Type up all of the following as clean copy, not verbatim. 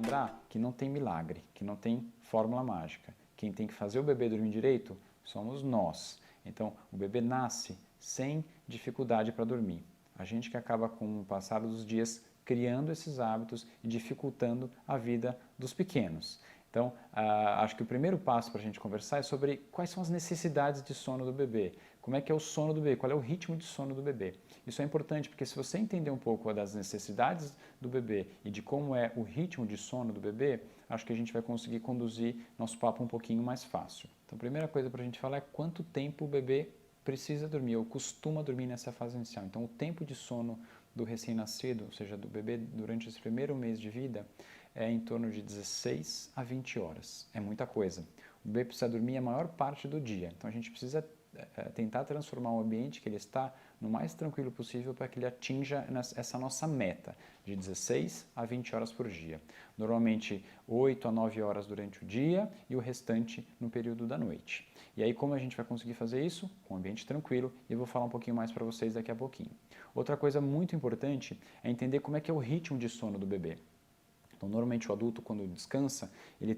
lembrar que não tem milagre, que não tem fórmula mágica. Quem tem que fazer o bebê dormir direito somos nós. Então, o bebê nasce sem dificuldade para dormir. A gente que acaba, com o passar dos dias, criando esses hábitos e dificultando a vida dos pequenos. Então, acho que o primeiro passo para a gente conversar é sobre quais são as necessidades de sono do bebê. Como é que é o sono do bebê? Qual é o ritmo de sono do bebê? Isso é importante porque se você entender um pouco das necessidades do bebê e de como é o ritmo de sono do bebê, acho que a gente vai conseguir conduzir nosso papo um pouquinho mais fácil. Então, a primeira coisa para a gente falar é quanto tempo o bebê precisa dormir ou costuma dormir nessa fase inicial. Então, o tempo de sono do recém-nascido, ou seja, do bebê durante esse primeiro mês de vida, é em torno de 16 a 20 horas. É muita coisa. O bebê precisa dormir a maior parte do dia. Então, a gente precisa tentar transformar o ambiente que ele está no mais tranquilo possível para que ele atinja essa nossa meta de 16 a 20 horas por dia. Normalmente 8 a 9 horas durante o dia e o restante no período da noite. E aí como a gente vai conseguir fazer isso? Com um ambiente tranquilo, e eu vou falar um pouquinho mais para vocês daqui a pouquinho. Outra coisa muito importante é entender como é que é o ritmo de sono do bebê. Então, normalmente o adulto, quando descansa, ele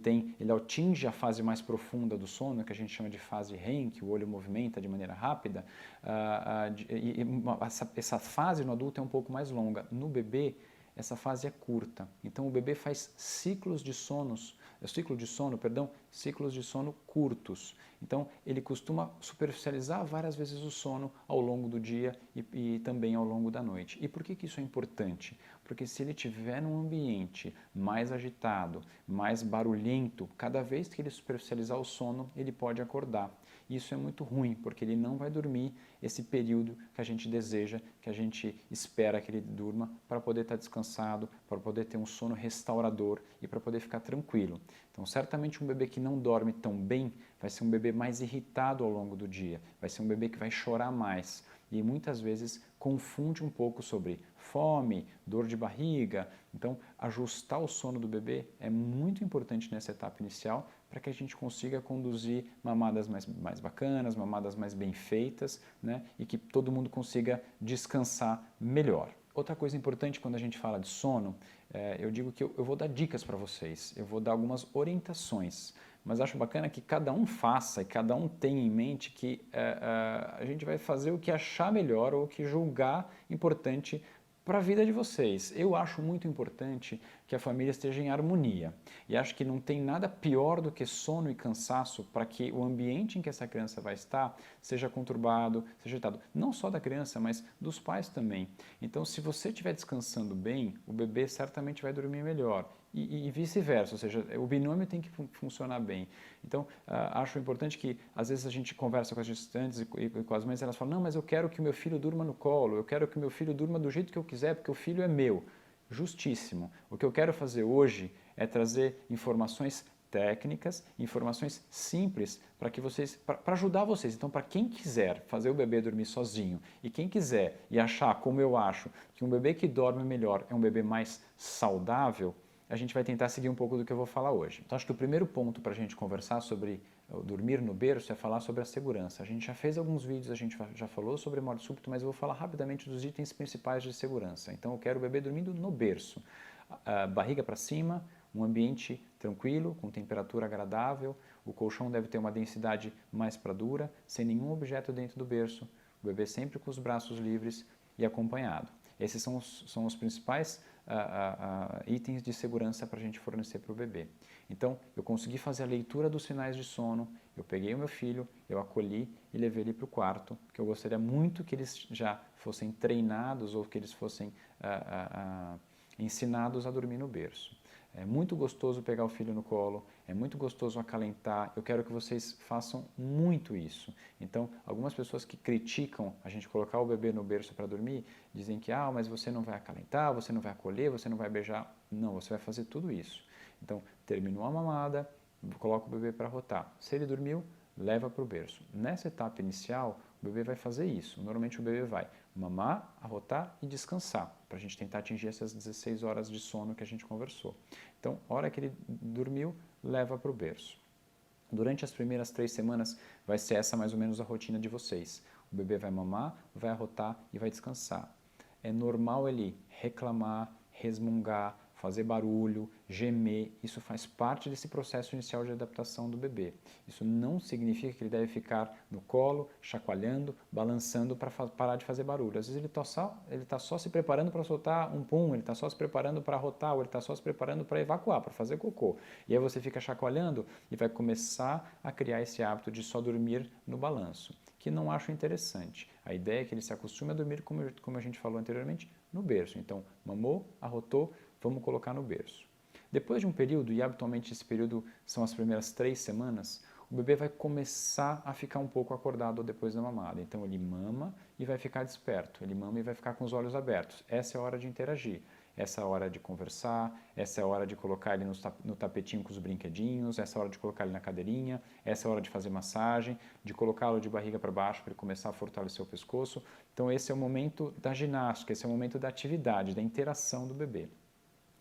atinge a fase mais profunda do sono, que a gente chama de fase REM, que o olho movimenta de maneira rápida, essa fase no adulto é um pouco mais longa. No bebê, essa fase é curta. Então, o bebê faz ciclos de sono curtos. Então, ele costuma superficializar várias vezes o sono ao longo do dia e também ao longo da noite. E por que isso é importante? Porque se ele estiver num ambiente mais agitado, mais barulhento, cada vez que ele superficializar o sono, ele pode acordar. Isso é muito ruim, porque ele não vai dormir esse período que a gente deseja, que a gente espera que ele durma, para poder estar descansado, para poder ter um sono restaurador e para poder ficar tranquilo. Então, certamente um bebê que não dorme tão bem vai ser um bebê mais irritado ao longo do dia, vai ser um bebê que vai chorar mais e muitas vezes confunde um pouco sobre fome, dor de barriga. Então, ajustar o sono do bebê é muito importante nessa etapa inicial para que a gente consiga conduzir mamadas mais bacanas, mamadas mais bem feitas, né? E que todo mundo consiga descansar melhor. Outra coisa importante quando a gente fala de sono, eu digo que eu vou dar dicas para vocês, eu vou dar algumas orientações, mas acho bacana que cada um faça e cada um tenha em mente que a gente vai fazer o que achar melhor ou o que julgar importante para a vida de vocês. Eu acho muito importante que a família esteja em harmonia e acho que não tem nada pior do que sono e cansaço para que o ambiente em que essa criança vai estar seja conturbado, seja agitado. Não só da criança, mas dos pais também. Então, se você estiver descansando bem, o bebê certamente vai dormir melhor. E vice-versa, ou seja, o binômio tem que funcionar bem. Então, acho importante que, às vezes, a gente conversa com as gestantes e com as mães, elas falam, não, mas eu quero que o meu filho durma no colo, eu quero que o meu filho durma do jeito que eu quiser, porque o filho é meu. Justíssimo. O que eu quero fazer hoje é trazer informações técnicas, informações simples para que vocês, para ajudar vocês. Então, para quem quiser fazer o bebê dormir sozinho e quem quiser e achar, como eu acho, que um bebê que dorme melhor é um bebê mais saudável, a gente vai tentar seguir um pouco do que eu vou falar hoje. Então, acho que o primeiro ponto para a gente conversar sobre dormir no berço é falar sobre a segurança. A gente já fez alguns vídeos, a gente já falou sobre morte súbita, mas eu vou falar rapidamente dos itens principais de segurança. Então, eu quero o bebê dormindo no berço. Barriga para cima, um ambiente tranquilo, com temperatura agradável, o colchão deve ter uma densidade mais para dura, sem nenhum objeto dentro do berço, o bebê sempre com os braços livres e acompanhado. Esses são os principais itens de segurança para a gente fornecer para o bebê. Então, eu consegui fazer a leitura dos sinais de sono, eu peguei o meu filho, eu acolhi e levei ele para o quarto, porque eu gostaria muito que eles já fossem treinados ou que eles fossem ensinados a dormir no berço. É muito gostoso pegar o filho no colo, é muito gostoso acalentar, eu quero que vocês façam muito isso. Então, algumas pessoas que criticam a gente colocar o bebê no berço para dormir, dizem que, mas você não vai acalentar, você não vai acolher, você não vai beijar. Não, você vai fazer tudo isso. Então, terminou a mamada, coloca o bebê para rotar. Se ele dormiu, leva para o berço. Nessa etapa inicial, o bebê vai fazer isso. Normalmente o bebê vai mamar, arrotar e descansar, para a gente tentar atingir essas 16 horas de sono que a gente conversou. Então, a hora que ele dormiu, leva para o berço. Durante as primeiras 3 semanas, vai ser essa mais ou menos a rotina de vocês. O bebê vai mamar, vai arrotar e vai descansar. É normal ele reclamar, resmungar, fazer barulho, gemer, isso faz parte desse processo inicial de adaptação do bebê. Isso não significa que ele deve ficar no colo, chacoalhando, balançando para parar de fazer barulho. Às vezes ele tá só se preparando para soltar um pum, ele está só se preparando para arrotar, ou ele está só se preparando para evacuar, para fazer cocô. E aí você fica chacoalhando e vai começar a criar esse hábito de só dormir no balanço, que não acho interessante. A ideia é que ele se acostume a dormir, como a gente falou anteriormente, no berço. Então, mamou, arrotou, vamos colocar no berço. Depois de um período, e habitualmente esse período são as primeiras 3 semanas, o bebê vai começar a ficar um pouco acordado depois da mamada. Então ele mama e vai ficar desperto, ele mama e vai ficar com os olhos abertos. Essa é a hora de interagir, essa é a hora de conversar, essa é a hora de colocar ele no tapetinho com os brinquedinhos, essa é a hora de colocar ele na cadeirinha, essa é a hora de fazer massagem, de colocá-lo de barriga para baixo para ele começar a fortalecer o pescoço. Então esse é o momento da ginástica, esse é o momento da atividade, da interação do bebê.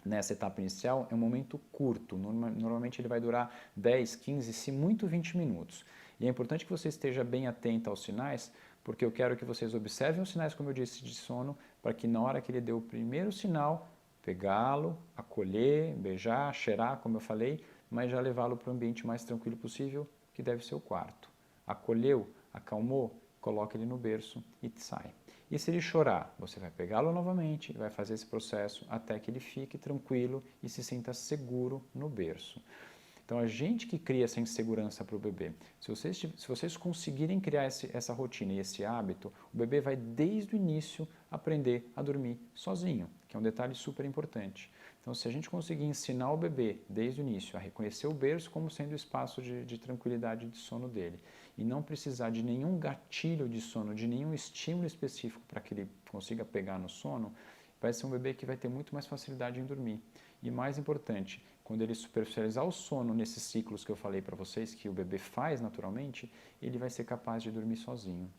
Nessa etapa inicial é um momento curto, normalmente ele vai durar 10, 15, se muito 20 minutos. E é importante que você esteja bem atento aos sinais, porque eu quero que vocês observem os sinais, como eu disse, de sono, para que na hora que ele deu o primeiro sinal, pegá-lo, acolher, beijar, cheirar, como eu falei, mas já levá-lo para o ambiente mais tranquilo possível, que deve ser o quarto. Acolheu, acalmou, coloca ele no berço e sai. E se ele chorar, você vai pegá-lo novamente e vai fazer esse processo até que ele fique tranquilo e se sinta seguro no berço. Então, a gente que cria essa insegurança para o bebê, se vocês conseguirem criar essa rotina e esse hábito, o bebê vai desde o início aprender a dormir sozinho, que é um detalhe super importante. Então, se a gente conseguir ensinar o bebê desde o início a reconhecer o berço como sendo o espaço de tranquilidade de sono dele e não precisar de nenhum gatilho de sono, de nenhum estímulo específico para que ele consiga pegar no sono, vai ser um bebê que vai ter muito mais facilidade em dormir. E mais importante, quando ele superficializar o sono nesses ciclos que eu falei para vocês, que o bebê faz naturalmente, ele vai ser capaz de dormir sozinho.